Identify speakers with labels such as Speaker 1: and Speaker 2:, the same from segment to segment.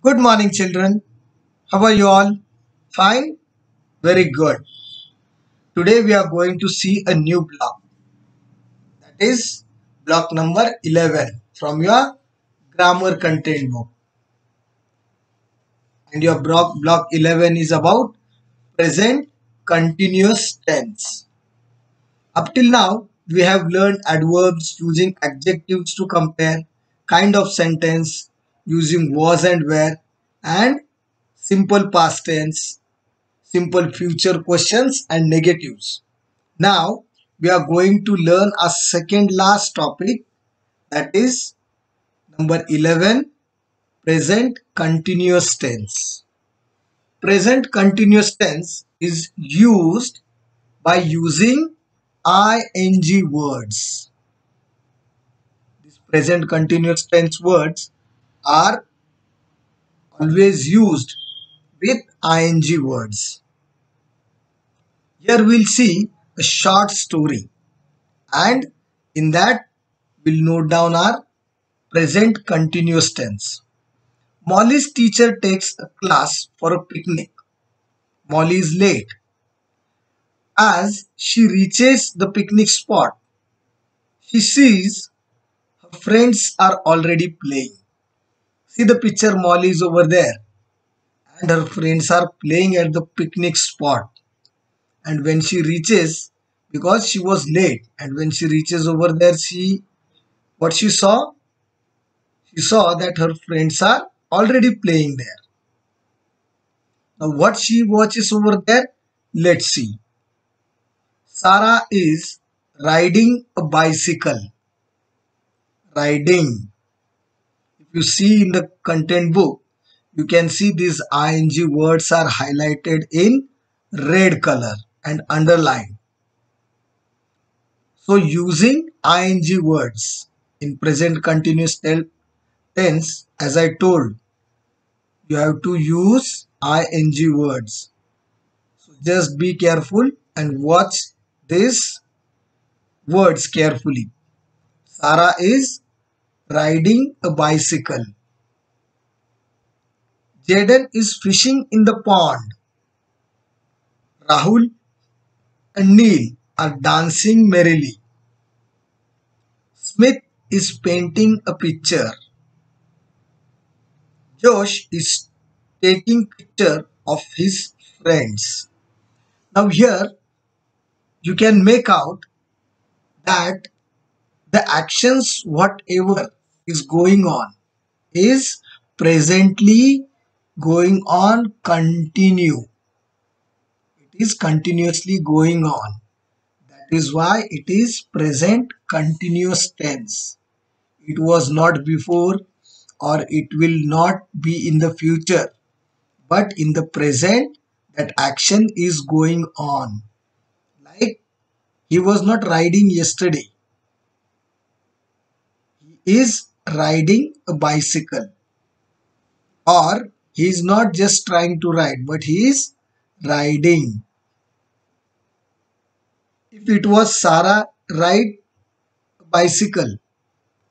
Speaker 1: Good morning, children. How are you all? Fine? Very good. Today we are going to see a new block. That is block number 11 from your grammar content book. And your block 11 is about present continuous tense. Up till now, we have learned adverbs using adjectives to compare, kind of sentence using was and were, and simple past tense, simple future questions and negatives. Now we are going to learn a second last topic, that is number 11, present continuous tense. Present continuous tense is used by using ing words. These present continuous tense words are always used with ing words. Here we'll see a short story, and in that we'll note down our present continuous tense. Molly's teacher takes a class for a picnic. Molly is late. As she reaches the picnic spot, she sees her friends are already playing. See the picture, Molly is over there and her friends are playing at the picnic spot. And when she reaches, because she was late, and when she reaches over there, what she saw? She saw that her friends are already playing there. Now what she watches over there? Let's see. Sarah is riding a bicycle. Riding. If you see in the content book, you can see these ing words are highlighted in red color and underlined. So using ing words in present continuous tense, as I told, you have to use ing words. So just be careful and watch these words carefully. Sarah is riding a bicycle. Jaden is fishing in the pond. Rahul and Neil are dancing merrily. Smith is painting a picture. Josh is taking picture of his friends. Now here you can make out that the actions whatever is going on is presently going on continue. It is continuously going on. That is why it is present continuous tense. It was not before or it will not be in the future, but in the present that action is going on. Like he was not riding yesterday. He is riding a bicycle. Or he is not just trying to ride, but he is riding. If it was Sarah ride a bicycle,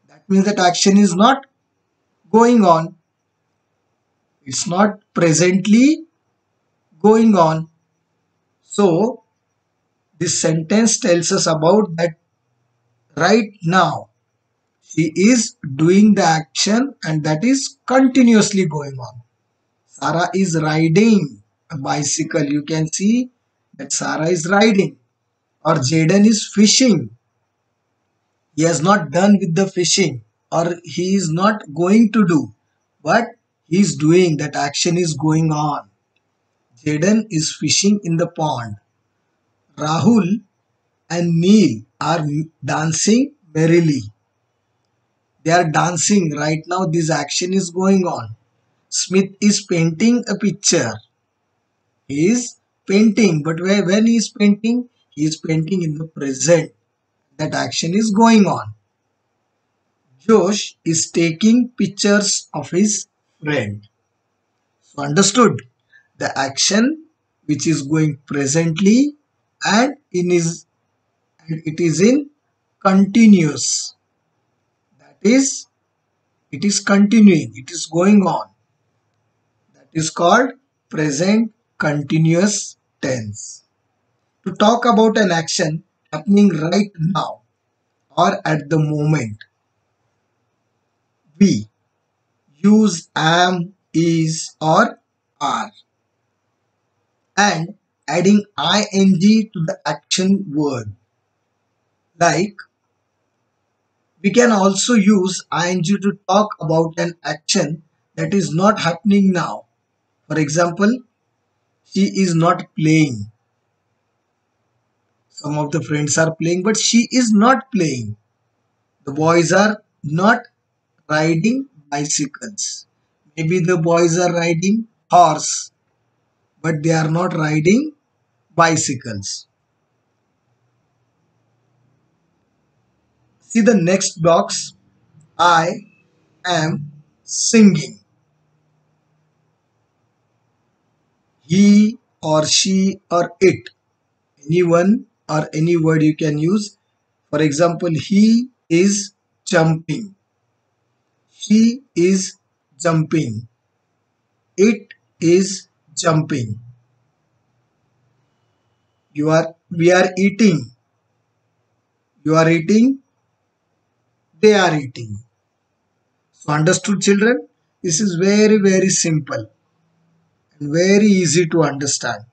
Speaker 1: that means that action is not going on. It's not presently going on. So this sentence tells us about that right now she is doing the action and that is continuously going on. Sarah is riding a bicycle. You can see that Sarah is riding. Or Jaden is fishing. He has not done with the fishing or he is not going to do, but he is doing, that action is going on. Jaden is fishing in the pond. Rahul and Neil are dancing merrily. They are dancing right now. This action is going on. Smith is painting a picture. He is painting, but when he is painting? He is painting in the present. That action is going on. Josh is taking pictures of his friend. So understood? The action which is going presently and it is in continuous. That is, it is continuing, it is going on. is called present continuous tense. To talk about an action happening right now or at the moment, we use am, is, or are, and adding ing to the action word. Like, we can also use ing to talk about an action that is not happening now. For example, she is not playing. Some of the friends are playing, but she is not playing. The boys are not riding bicycles. Maybe the boys are riding horse, but they are not riding bicycles. See the next box. I am singing. He or she or it. Anyone or any word you can use. For example, he is jumping. She is jumping. It is jumping. We are eating. You are eating. They are eating. So understood, children? This is very simple and very easy to understand.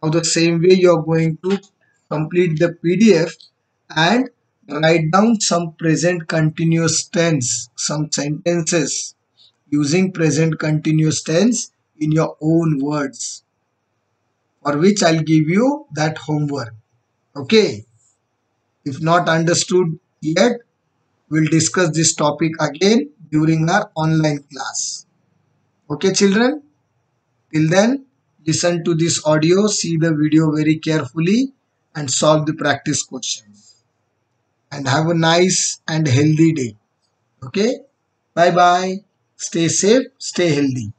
Speaker 1: Now the same way you are going to complete the PDF and write down some present continuous tense, some sentences using present continuous tense in your own words, for which I'll give you that homework. Okay. If not understood yet, we'll discuss this topic again during our online class. Okay, children? Till then, listen to this audio, see the video very carefully, and solve the practice questions. And have a nice and healthy day. Okay? Bye bye. Stay safe, stay healthy.